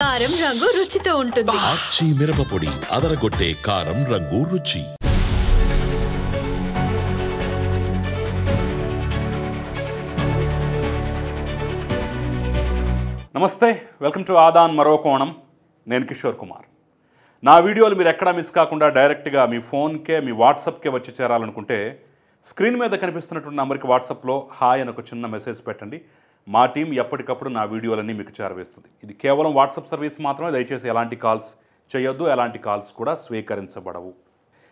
కారం రంగు రుచితో ఉంటుంది. ఆచి మిరపపొడి అదరగొట్టే కారం రంగు రుచి. నమస్తే, వెల్కమ్ టు ఆదాన్ మరో కోణం. నేను కిషోర్ కుమార్. నా వీడియోలు మీరు ఎక్కడా మిస్ కాకుండా డైరెక్ట్గా మీ ఫోన్కే మీ వాట్సాప్కే వచ్చి చేరాలనుకుంటే స్క్రీన్ మీద కనిపిస్తున్నటువంటి నంబర్కి వాట్సాప్లో హాయ్ అని ఒక చిన్న మెసేజ్ పెట్టండి. మా టీం ఎప్పటికప్పుడు నా వీడియోలన్నీ మీకు చేరవేస్తుంది. ఇది కేవలం వాట్సాప్ సర్వీస్ మాత్రమే. దయచేసి ఎలాంటి కాల్స్ చేయొద్దు, ఎలాంటి కాల్స్ కూడా స్వీకరించబడవు.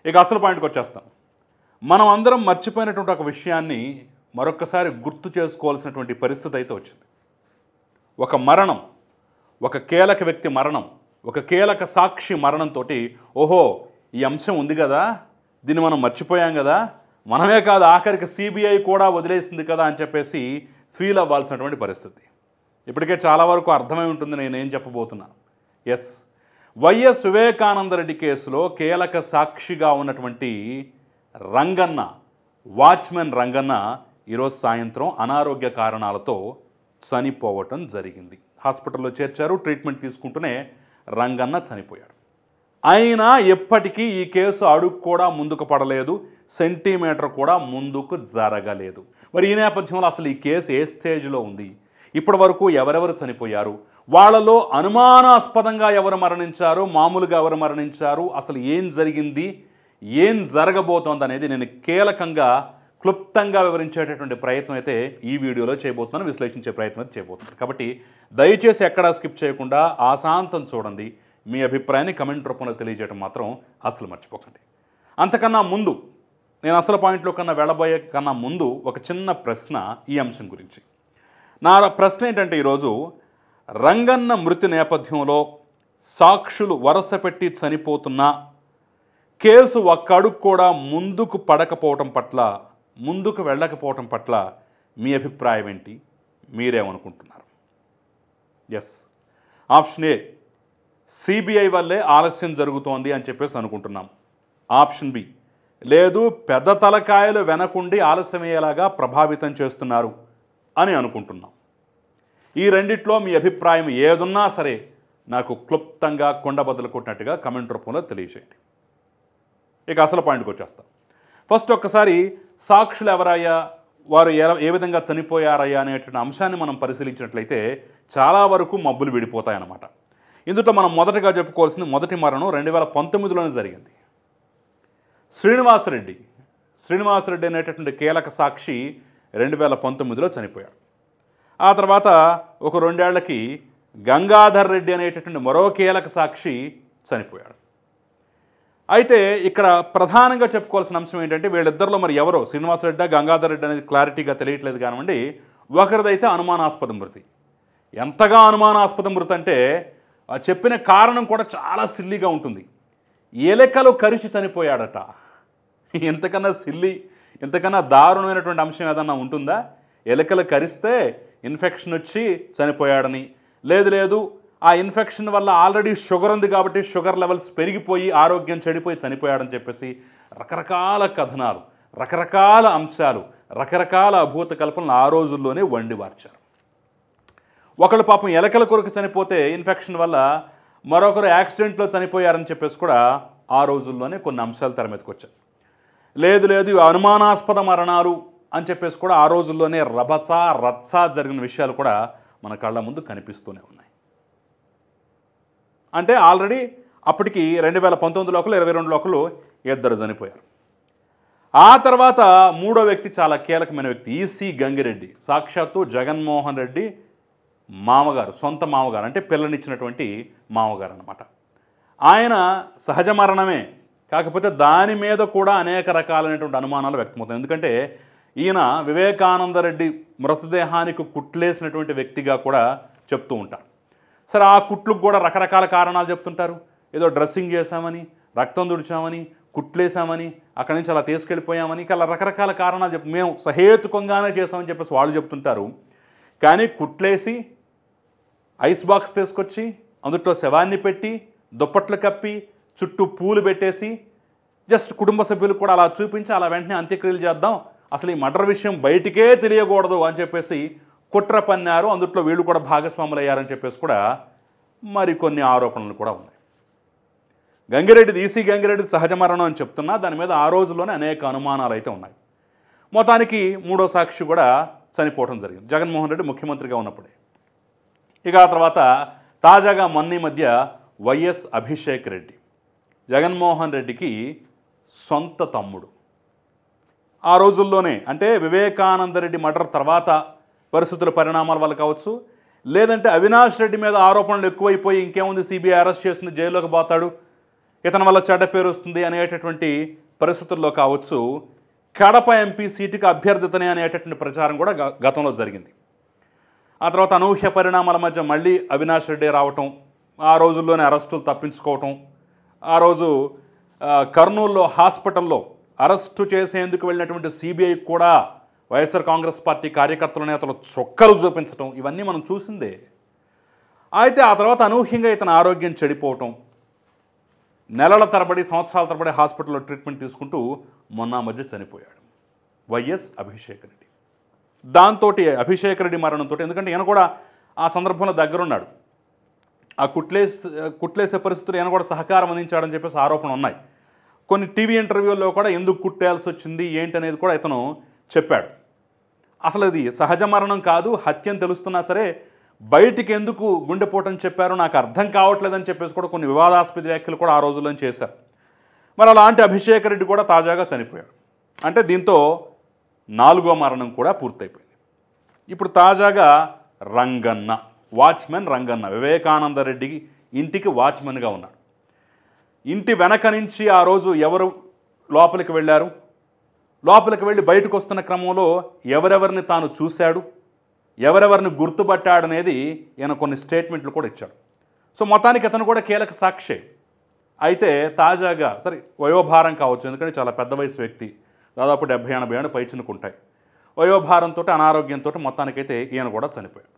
ఇక అసలు పాయింట్కి వచ్చేస్తాం. మనం అందరం మర్చిపోయినటువంటి ఒక విషయాన్ని మరొకసారి గుర్తు చేసుకోవాల్సినటువంటి పరిస్థితి అయితే వచ్చింది. ఒక మరణం, ఒక కీలక వ్యక్తి మరణం, ఒక కీలక సాక్షి మరణంతో ఓహో ఈ అంశం ఉంది కదా, దీన్ని మనం మర్చిపోయాం కదా, మనమే కాదు ఆఖరికి సిబిఐ కూడా వదిలేసింది కదా అని చెప్పేసి ఫీల్ అవ్వాల్సినటువంటి పరిస్థితి. ఇప్పటికే చాలా వరకు అర్థమై ఉంటుంది నేనేం చెప్పబోతున్నాను. ఎస్, వైఎస్ వివేకానందరెడ్డి కేసులో కీలక సాక్షిగా ఉన్నటువంటి రంగన్న, వాచ్మెన్ రంగన్న ఈరోజు సాయంత్రం అనారోగ్య కారణాలతో చనిపోవటం జరిగింది. హాస్పిటల్లో చేర్చారు, ట్రీట్మెంట్ తీసుకుంటూనే రంగన్న చనిపోయాడు. అయినా ఎప్పటికీ ఈ కేసు అడుగు కూడా ముందుకు పడలేదు, సెంటీమీటర్ కూడా ముందుకు జరగలేదు. మరి ఈ నేపథ్యంలో అసలు ఈ కేసు ఏ స్టేజ్లో ఉంది, ఇప్పటి వరకు ఎవరెవరు చనిపోయారు, వాళ్ళలో అనుమానాస్పదంగా ఎవరు మరణించారు, మామూలుగా ఎవరు మరణించారు, అసలు ఏం జరిగింది, ఏం జరగబోతోంది అనేది నేను కీలకంగా క్లుప్తంగా వివరించేటటువంటి ప్రయత్నం అయితే ఈ వీడియోలో చేయబోతున్నాను, విశ్లేషించే ప్రయత్నం అయితే చేయబోతున్నాను. కాబట్టి దయచేసి ఎక్కడా స్కిప్ చేయకుండా ఆశాంతం చూడండి. మీ అభిప్రాయాన్ని కమెంట్ రూపంలో తెలియజేయడం మాత్రం అసలు మర్చిపోకండి. అంతకన్నా ముందు, నేను అసలు పాయింట్లో కన్నా వెళ్ళబోయే కన్నా ముందు ఒక చిన్న ప్రశ్న ఈ అంశం గురించి. నా ప్రశ్న ఏంటంటే, ఈరోజు రంగన్న మృతి నేపథ్యంలో సాక్షులు వరుస పెట్టి చనిపోతున్నా కేసు ఒక్క అడుగు కూడా ముందుకు పడకపోవటం పట్ల, ముందుకు వెళ్ళకపోవటం పట్ల మీ అభిప్రాయం ఏంటి, మీరేమనుకుంటున్నారు? ఎస్, ఆప్షన్ ఏ, సిబిఐ వల్లే ఆలస్యం జరుగుతోంది అని చెప్పేసి అనుకుంటున్నాం. ఆప్షన్ బి, లేదు పెద్ద తలకాయలు వెనకుండి ఆలస్యమయ్యేలాగా ప్రభావితం చేస్తున్నారు అని అనుకుంటున్నాం. ఈ రెండిట్లో మీ అభిప్రాయం ఏదున్నా సరే నాకు క్లుప్తంగా కొండబద్దలు కొట్టినట్టుగా కమెంట్ రూపంలో తెలియజేయండి. ఇక అసలు పాయింట్కి వచ్చేస్తాం. ఫస్ట్ ఒక్కసారి సాక్షులు ఎవరయ్యా, వారు ఏ విధంగా చనిపోయారయ్యా అనేటువంటి అంశాన్ని మనం పరిశీలించినట్లయితే చాలా వరకు మబ్బులు విడిపోతాయన్నమాట. ఇందులో మనం మొదటగా చెప్పుకోవాల్సింది మొదటి మరణం 2019లోనే జరిగింది. శ్రీనివాసరెడ్డి అనేటటువంటి కీలక సాక్షి 2019లో చనిపోయాడు. ఆ తర్వాత ఒక 2 ఏళ్లకి గంగాధర్ రెడ్డి అనేటటువంటి మరో కీలక సాక్షి చనిపోయాడు. అయితే ఇక్కడ ప్రధానంగా చెప్పుకోవాల్సిన అంశం ఏంటంటే, వీళ్ళిద్దరిలో మరి ఎవరో శ్రీనివాసరెడ్డి గంగాధర్ రెడ్డి అనేది క్లారిటీగా తెలియట్లేదు కానివ్వండి. ఒకరిదైతే అనుమానాస్పద మృతి. ఎంతగా అనుమానాస్పద మృతి అంటే చెప్పిన కారణం కూడా చాలా సిల్లీగా ఉంటుంది. ఎలకలు కరిచి చనిపోయాడట. ఎంతకన్నా సిల్లి, ఎంతకన్నా దారుణమైనటువంటి అంశం ఏదన్నా ఉంటుందా? ఎలకలు కరిస్తే ఇన్ఫెక్షన్ వచ్చి చనిపోయాడని, లేదు ఆ ఇన్ఫెక్షన్ వల్ల ఆల్రెడీ షుగర్ ఉంది కాబట్టి షుగర్ లెవెల్స్ పెరిగిపోయి ఆరోగ్యం చెడిపోయి చనిపోయాడని చెప్పేసి రకరకాల కథనాలు, రకరకాల అంశాలు, రకరకాల అభూత కల్పనలు ఆ రోజుల్లోనే వండి వార్చారు. ఒకళ్ళు పాపం ఎలకల కొరకు చనిపోతే ఇన్ఫెక్షన్ వల్ల, మరొకరు యాక్సిడెంట్లో చనిపోయారని చెప్పేసి కూడా ఆ రోజుల్లోనే కొన్ని అంశాలు తెర మీదకి వచ్చాయి. లేదు అనుమానాస్పద మరణాలు అని చెప్పేసి కూడా ఆ రోజుల్లోనే రచ్చ జరిగిన విషయాలు కూడా మన కళ్ళ ముందు కనిపిస్తూనే ఉన్నాయి. అంటే ఆల్రెడీ అప్పటికి 2019లో ఒకరు, 22లో ఒకరు, 2 చనిపోయారు. ఆ తర్వాత మూడో వ్యక్తి చాలా కీలకమైన వ్యక్తి ఈసీ గంగిరెడ్డి, సాక్షాత్తు జగన్మోహన్ రెడ్డి మామగారు, సొంత మామగారు, అంటే పిల్లనిచ్చినటువంటి మామగారు అన్నమాట. ఆయన సహజ మరణమే, కాకపోతే దాని మీద కూడా అనేక రకాలైనటువంటి అనుమానాలు వ్యక్తమవుతాయి. ఎందుకంటే ఈయన వివేకానందరెడ్డి మృతదేహానికి కుట్లేసినటువంటి వ్యక్తిగా కూడా చెప్తూ ఉంటారు. సరే, ఆ కుట్లకు కూడా రకరకాల కారణాలు చెప్తుంటారు. ఏదో డ్రెస్సింగ్ చేశామని, రక్తం తుడిచామని, కుట్లేసామని, అక్కడి నుంచి అలా తీసుకెళ్ళిపోయామని, అలా రకరకాల కారణాలు మేము సహేతుకంగానే చేసామని చెప్పేసి వాళ్ళు చెప్తుంటారు. కానీ కుట్లేసి ఐస్ బాక్స్ తీసుకొచ్చి అందులో శవాన్ని పెట్టి దుప్పట్లు కప్పి చుట్టూ పూలు పెట్టేసి జస్ట్ కుటుంబ సభ్యులు కూడా అలా చూపించి అలా వెంటనే అంత్యక్రియలు చేద్దాం, అసలు ఈ మర్డర్ విషయం బయటికే తెలియకూడదు అని చెప్పేసి కుట్ర పన్నారు. అందుట్లో వీళ్ళు కూడా భాగస్వాములు అయ్యారని చెప్పేసి కూడా మరికొన్ని ఆరోపణలు కూడా ఉన్నాయి. గంగిరెడ్డి ఈసీ గంగిరెడ్డి సహజ మరణం అని చెప్తున్నా దాని మీద ఆ రోజుల్లోనే అనేక అనుమానాలు అయితే ఉన్నాయి. మొత్తానికి మూడో సాక్షి కూడా చనిపోవడం జరిగింది జగన్మోహన్ రెడ్డి ముఖ్యమంత్రిగా ఉన్నప్పుడే. ఇక ఆ తర్వాత తాజాగా మొన్న మధ్య వైఎస్ అభిషేక్ రెడ్డి జగన్మోహన్ రెడ్డికి సొంత తమ్ముడు. ఆ రోజుల్లోనే అంటే వివేకానంద రెడ్డి మర్డర్ తర్వాత పరిస్థితుల పరిణామాల వల్ల కావచ్చు, లేదంటే అవినాష్ రెడ్డి మీద ఆరోపణలు ఎక్కువైపోయి ఇంకేముంది సిబిఐ అరెస్ట్ చేస్తుంది, జైల్లోకి పోతాడు, ఇతని వల్ల చెడ్డ పేరు వస్తుంది అనేటటువంటి పరిస్థితుల్లో కావచ్చు, కడప ఎంపీ సీటుకి అభ్యర్థితనే అనేటటువంటి ప్రచారం కూడా గతంలో జరిగింది. ఆ తర్వాత అనూహ్య పరిణామాల మధ్య మళ్ళీ అవినాష్ రెడ్డి రావటం, ఆ రోజుల్లోనే అరెస్టులు తప్పించుకోవటం, ఆ రోజు కర్నూలులో హాస్పిటల్లో అరెస్టు చేసేందుకు వెళ్ళినటువంటి సిబిఐ కూడా వైఎస్ఆర్ కాంగ్రెస్ పార్టీ కార్యకర్తల నేతలు చొక్కలు చూపించటం, ఇవన్నీ మనం చూసిందే. అయితే ఆ తర్వాత అనూహ్యంగా ఇతని ఆరోగ్యం చెడిపోవటం, నెలల తరబడి సంవత్సరాల తరబడి హాస్పిటల్లో ట్రీట్మెంట్ తీసుకుంటూ మొన్న మధ్య చనిపోయాడు వైఎస్ అభిషేక్ రెడ్డి. దాంతో అభిషేక్ రెడ్డి మరణంతో, ఎందుకంటే ఈయన కూడా ఆ సందర్భంలో దగ్గరున్నాడు, ఆ కుట్లేసే పరిస్థితులు ఈయన కూడా సహకారం అందించాడని చెప్పేసి ఆరోపణలు ఉన్నాయి. కొన్ని టీవీ ఇంటర్వ్యూల్లో కూడా ఎందుకు కుట్టేయాల్సి వచ్చింది ఏంటి అనేది కూడా ఇతను చెప్పాడు. అసలు అది సహజ మరణం కాదు, హత్యని తెలుస్తున్నా సరే బయటికి ఎందుకు గుండెపోటని చెప్పారో నాకు అర్థం కావట్లేదని చెప్పేసి కూడా కొన్ని వివాదాస్పద వ్యాఖ్యలు కూడా ఆ రోజుల్లో చేశారు. మరి అలాంటి అభిషేక్ రెడ్డి కూడా తాజాగా చనిపోయాడు. అంటే దీంతో 4వ మరణం కూడా పూర్తయిపోయింది. ఇప్పుడు తాజాగా రంగన్న, వాచ్మెన్ రంగన్న వివేకానంద రెడ్డి ఇంటికి వాచ్మెన్గా ఉన్నాడు. ఇంటి వెనక నుంచి ఆ రోజు ఎవరు లోపలికి వెళ్ళారు, లోపలికి వెళ్ళి బయటకు వస్తున్న క్రమంలో ఎవరెవరిని తాను చూశాడు, ఎవరెవరిని గుర్తుపట్టాడనేది ఈయన కొన్ని స్టేట్మెంట్లు కూడా ఇచ్చాడు. సో మొత్తానికి అతను కూడా కీలక సాక్షి. అయితే తాజాగా సరే వయోభారం కావచ్చు, ఎందుకంటే చాలా పెద్ద వయసు వ్యక్తి, దాదాపు 70-80 ఏళ్ళు పైచినుకుంటాయి. వయోభారంతో అనారోగ్యంతో మొత్తానికైతే ఈయన కూడా చనిపోయాడు.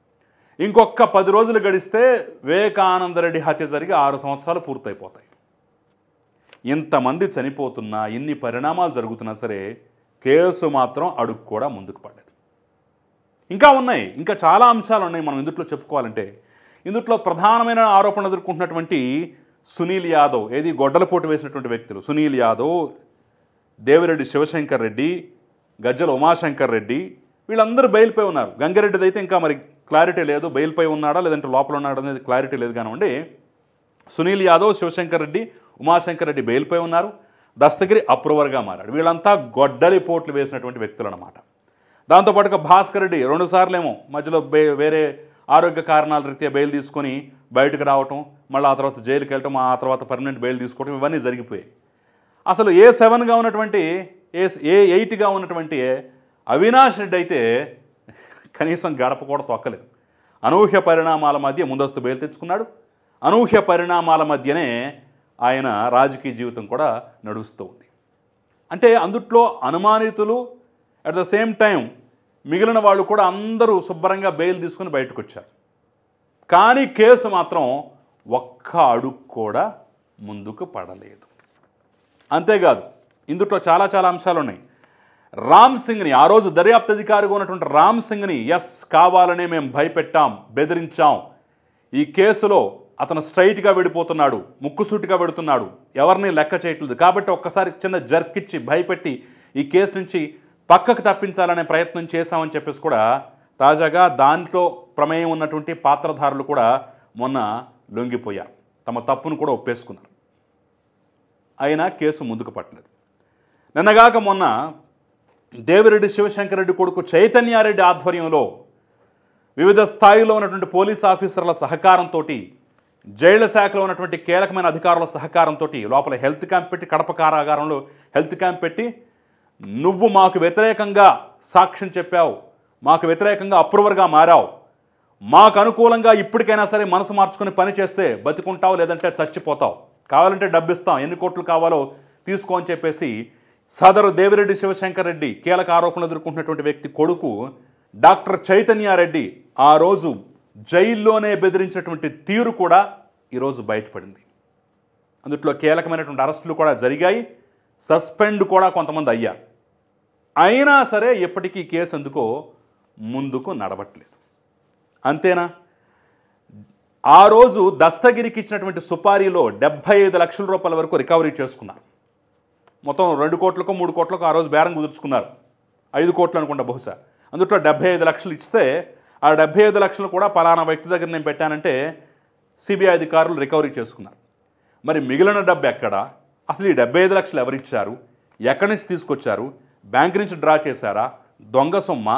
ఇంకొక 10 రోజులు గడిస్తే వివేకానంద రెడ్డి హత్య జరిగి 6 సంవత్సరాలు పూర్తయిపోతాయి. ఇంతమంది చనిపోతున్నా, ఇన్ని పరిణామాలు జరుగుతున్నా సరే కేసు మాత్రం అడుగు కూడా ముందుకు పడలేదు. ఇంకా ఉన్నాయి, ఇంకా చాలా అంశాలు ఉన్నాయి మనం ఇందులో చెప్పుకోవాలంటే. ఇందులో ప్రధానమైన ఆరోపణలు ఎదుర్కొంటున్నటువంటి సునీల్ యాదవ్, ఏది గొడ్డలపోటు వేసినటువంటి వ్యక్తులు సునీల్ యాదవ్, దేవిరెడ్డి శివశంకర్ రెడ్డి, గజ్జల ఉమాశంకర్ రెడ్డి, వీళ్ళందరూ బెయిల్పై ఉన్నారు. గంగిరెడ్డిది అయితే ఇంకా మరి క్లారిటీ లేదు, బెయిల్పై ఉన్నాడా లేదంటే లోపల ఉన్నాడా అనేది క్లారిటీ లేదు. కానివ్వండి, సునీల్ యాదవ్, శివశంకర్ రెడ్డి, ఉమాశంకర్ రెడ్డి బెయిల్పై ఉన్నారు. దస్తగిరి అప్రూవర్గా మారాడు. వీళ్ళంతా గొడ్డలి పోట్లు వేసినటువంటి వ్యక్తులు అన్నమాట. దాంతోపాటుగా భాస్కర్ రెడ్డి 2 సార్లేమో మధ్యలో వేరే ఆరోగ్య కారణాల రీత్యా బెయిల్ తీసుకొని బయటకు రావటం, మళ్ళీ ఆ తర్వాత జైలుకి వెళ్ళటం, ఆ తర్వాత పర్మనెంట్ బెయిల్ తీసుకోవటం, ఇవన్నీ జరిగిపోయాయి. అసలు A7గా ఉన్నటువంటి A8గా ఉన్నటువంటి అవినాష్ రెడ్డి అయితే కనీసం గడప కూడా తొక్కలేదు. అనూహ్య పరిణామాల మధ్య ముందస్తు బెయిల్ తెచ్చుకున్నాడు. అనూహ్య పరిణామాల మధ్యనే ఆయన రాజకీయ జీవితం కూడా నడుస్తూ ఉంది. అంటే అందుట్లో అనుమానితులు అట్ ద సేమ్ టైం మిగిలిన వాళ్ళు కూడా అందరూ శుభ్రంగా బెయిల్ తీసుకుని బయటకు వచ్చారు. కానీ కేసు మాత్రం ఒక్క అడుగు కూడా ముందుకు పడలేదు. అంతేకాదు ఇందులో చాలా చాలా అంశాలు ఉన్నాయి. రామ్ సింగ్ని, ఆ రోజు దర్యాప్తు అధికారిగా ఉన్నటువంటి రామ్ సింగ్ని కావాలనే మేము భయపెట్టాం, బెదిరించాం, ఈ కేసులో అతను స్ట్రైట్గా విడిపోతున్నాడు, ముక్కుసూటిగా పెడుతున్నాడు, ఎవరిని లెక్క చేయట్లేదు, కాబట్టి ఒక్కసారి చిన్న జర్కిచ్చి భయపెట్టి ఈ కేసు నుంచి పక్కకు తప్పించాలనే ప్రయత్నం చేశామని చెప్పేసి కూడా తాజాగా దాంట్లో ప్రమేయం ఉన్నటువంటి పాత్రధారులు కూడా మొన్న లొంగిపోయారు, తమ తప్పును కూడా ఒప్పేసుకున్నారు. అయినా కేసు ముందుకు పట్టలేదు. నిన్నగాక మొన్న దేవిరెడ్డి శివశంకర్ రెడ్డి కొడుకు చైతన్యారెడ్డి ఆధ్వర్యంలో వివిధ స్థాయిలో ఉన్నటువంటి పోలీస్ ఆఫీసర్ల సహకారంతో, జైళ్ల శాఖలో ఉన్నటువంటి కీలకమైన అధికారుల సహకారంతో లోపల హెల్త్ క్యాంప్ పెట్టి, కడప కారాగారంలో హెల్త్ క్యాంప్ పెట్టి, నువ్వు మాకు వ్యతిరేకంగా సాక్ష్యం చెప్పావు, మాకు వ్యతిరేకంగా అప్రూవర్గా మారావు, మాకు అనుకూలంగా ఇప్పటికైనా సరే మనసు మార్చుకుని పని చేస్తే బతికుంటావు, లేదంటే చచ్చిపోతావు, కావాలంటే డబ్బిస్తాం, ఎన్ని కోట్లు కావాలో తీసుకో అని చెప్పేసి సదరు దేవిరెడ్డి శివశంకర్ రెడ్డి కీలక ఆరోపణలు ఎదుర్కొంటున్నటువంటి వ్యక్తి కొడుకు డాక్టర్ చైతన్యారెడ్డి ఆ రోజు జైల్లోనే బెదిరించినటువంటి తీరు కూడా ఈరోజు బయటపడింది. అందుట్లో కీలకమైనటువంటి అరెస్టులు కూడా జరిగాయి, సస్పెండ్ కూడా కొంతమంది అయ్యారు. అయినా సరే ఎప్పటికీ కేసు ఎందుకో ముందుకు నడవట్లేదు. అంతేనా, ఆ రోజు దస్తగిరికి ఇచ్చినటువంటి సుపారీలో 75 లక్షల రూపాయల వరకు రికవరీ చేసుకున్నారు. మొత్తం 2 కోట్లకో 3 కోట్లకో ఆ రోజు బేరం కుదుర్చుకున్నారు. 5 కోట్లు అనుకుంటా బహుశా. అందుట్లో 75 లక్షలు ఇస్తే ఆ 75 లక్షలు కూడా పలానా వ్యక్తి దగ్గర నేను పెట్టానంటే సిబిఐ అధికారులు రికవరీ చేసుకున్నారు. మరి మిగిలిన డబ్బు ఎక్కడా? అసలు ఈ 75 లక్షలు ఎవరిచ్చారు? ఎక్కడి నుంచి తీసుకొచ్చారు? బ్యాంక్ నుంచి డ్రా చేశారా? దొంగ సొమ్మ?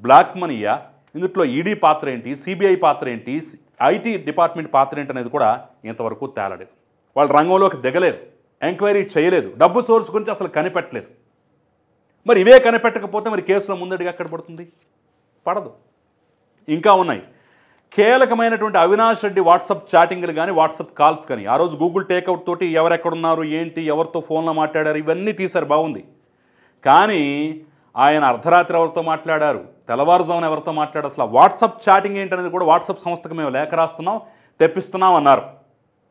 బ్లాక్ మనీయా? ఇందులో ఈడీ పాత్ర ఏంటి? సిబిఐ పాత్ర ఏంటి? ఐటీ డిపార్ట్మెంట్ పాత్ర ఏంటి అనేది కూడా ఇంతవరకు తేలలేదు. వాళ్ళు రంగంలోకి దిగలేదు, ఎంక్వైరీ చేయలేదు, డబ్బు సోర్స్ గురించి అసలు కనిపెట్టలేదు. మరి ఇవే కనిపెట్టకపోతే మరి కేసులో ముందడిగా ఎక్కడ పడుతుంది? పడదు. ఇంకా ఉన్నాయి కీలకమైనటువంటి అవినాష్ రెడ్డి వాట్సాప్ చాటింగ్లు కానీ వాట్సాప్ కాల్స్ కానీ. ఆ రోజు గూగుల్ టేక్అవుట్ తోటి ఎవరెక్కడున్నారు, ఏంటి, ఎవరితో ఫోన్లో మాట్లాడారు ఇవన్నీ తీశారు, బాగుంది. కానీ ఆయన అర్ధరాత్రి ఎవరితో మాట్లాడారు, తెల్లవారుజామున ఎవరితో మాట్లాడారు, అసలు వాట్సాప్ చాటింగ్ ఏంటనేది కూడా వాట్సాప్ సంస్థకు మేము లేఖ రాస్తున్నాం, తెప్పిస్తున్నాం అన్నారు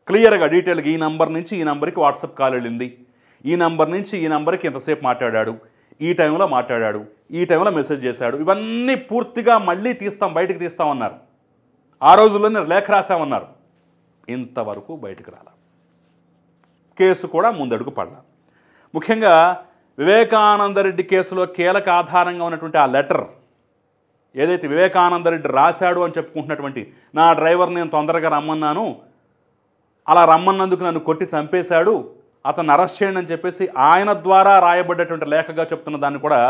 క్లియర్గా డీటెయిల్గా. ఈ నంబర్ నుంచి ఈ నంబర్కి వాట్సాప్ కాల్ వెళ్ళింది, ఈ నంబర్ నుంచి ఈ నంబర్కి ఇంతసేపు మాట్లాడాడు, ఈ టైంలో మాట్లాడాడు, ఈ టైంలో మెసేజ్ చేశాడు, ఇవన్నీ పూర్తిగా మళ్ళీ తీస్తాం, బయటకు తీస్తామన్నారు. ఆ రోజుల్లోనే లేఖ రాశామన్నారు. ఇంతవరకు బయటకు రాల. కేసు కూడా ముందడుగు పడలా. ముఖ్యంగా వివేకానందరెడ్డి కేసులో కీలక ఆధారంగా ఉన్నటువంటి ఆ లెటర్ ఏదైతే వివేకానందరెడ్డి రాశాడు అని చెప్పుకుంటున్నటువంటి, నా డ్రైవర్ నేను తొందరగా రమ్మన్నాను, అలా రమ్మన్నందుకు నన్ను కొట్టి చంపేశాడు, అతను అరెస్ట్ చేయండి అని చెప్పేసి ఆయన ద్వారా రాయబడ్డటువంటి లేఖగా చెప్తున్న దాన్ని కూడా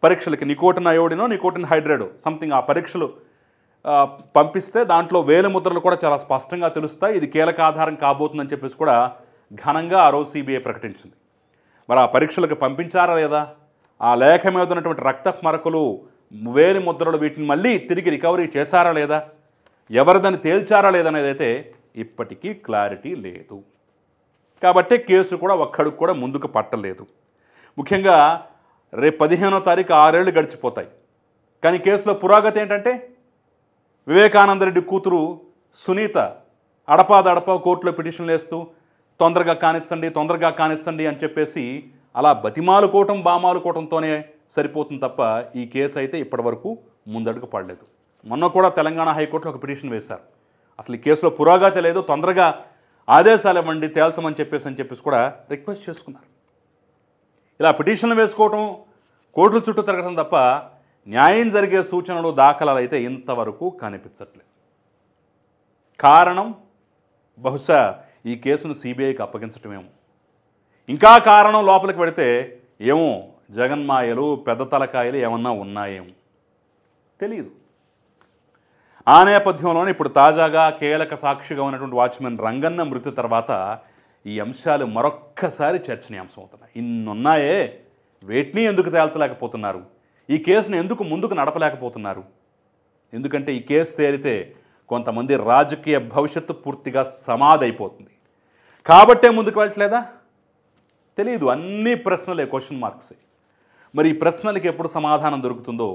పరీక్షలకి నికోటిన్ అయోడినో నికోటిన్ హైడ్రేడో సంథింగ్ ఆ పరీక్షలు పంపిస్తే దాంట్లో వేలిముద్రలు కూడా చాలా స్పష్టంగా తెలుస్తాయి, ఇది కీలక ఆధారం కాబోతుందని చెప్పేసి కూడా ఘనంగా ఆ రోజు సిబిఐ ప్రకటించింది. మరి ఆ పరీక్షలకు పంపించారా లేదా? ఆ లేఖ మీద ఉన్నటువంటి రక్తపు మరకలు, వేలిముద్రలు వీటిని మళ్ళీ తిరిగి రికవరీ చేశారా లేదా? ఎవరిదని తేల్చారా లేదనేది అయితే ఇప్పటికీ క్లారిటీ లేదు. కాబట్టి కేసు కూడా ఒక్కడికి కూడా ముందుకు పట్టలేదు. ముఖ్యంగా రేపు 15వ తారీఖు 6 ఏళ్ళు గడిచిపోతాయి. కానీ కేసులో పురోగతి ఏంటంటే వివేకానందరెడ్డి కూతురు సునీత అడపాదడపా కోర్టులో పిటిషన్లు వేస్తూ తొందరగా కానిచ్చండి అని చెప్పేసి అలా బతిమాలుకోవటం బామాలుకోవటంతోనే సరిపోతుంది తప్ప ఈ కేసు అయితే ఇప్పటివరకు ముందడుగు పడలేదు. మొన్న కూడా తెలంగాణ హైకోర్టులో ఒక పిటిషన్ వేశారు. అసలు ఈ కేసులో పురోగతి లేదు, తొందరగా ఆదేశాలు ఇవ్వండి తేల్చమని చెప్పేసి కూడా రిక్వెస్ట్ చేసుకున్నారు. ఇలా పిటిషన్లు వేసుకోవటం, కోర్టుల చుట్టూ తిరగడం తప్ప న్యాయం జరిగే సూచనలు దాఖలాలు అయితే ఇంతవరకు కనిపించట్లేదు. కారణం బహుశా ఈ కేసును సిబిఐకి అప్పగించటమేమో. ఇంకా కారణం లోపలికి పెడితే ఏమో జగన్మాయలు పెద్ద తలకాయలు ఏమన్నా ఉన్నాయేమో తెలియదు. ఆ నేపథ్యంలోనే ఇప్పుడు తాజాగా కీలక సాక్షిగా ఉన్నటువంటి వాచ్మెన్ రంగన్న మృతి తర్వాత ఈ అంశాలు మరొక్కసారి చర్చనీయాంశం అవుతున్నాయి. ఇన్నున్నాయే, వేటిని ఎందుకు తేల్చలేకపోతున్నారు? ఈ కేసును ఎందుకు ముందుకు నడపలేకపోతున్నారు? ఎందుకంటే ఈ కేసు తేలితే కొంతమంది రాజకీయ భవిష్యత్తు పూర్తిగా సమాధైపోతుంది. కాబట్టే ముందుకు వెళ్ళట్లేదా? తెలియదు. అన్ని ప్రశ్నలే, క్వశ్చన్ మార్క్సే. మరి ఈ ప్రశ్నలకి ఎప్పుడు సమాధానం దొరుకుతుందో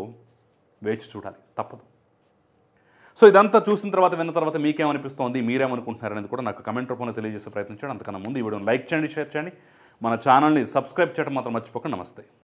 వేచి చూడాలి, తప్పదు. సో ఇదంతా చూసిన తర్వాత విన్న తర్వాత మీకేమనిపిస్తోంది, మీరేమనుకుంటున్నారనేది కూడా నాకు కమెంట్ రూపంలో తెలియజేసే ప్రయత్నించండి. అంతకన్నా ముందు ఈ వీడియోని లైక్ చేయండి, షేర్ చేయండి, మన ఛానల్ని సబ్స్క్రైబ్ చేయడం మాత్రం మర్చిపోకండి. నమస్తే.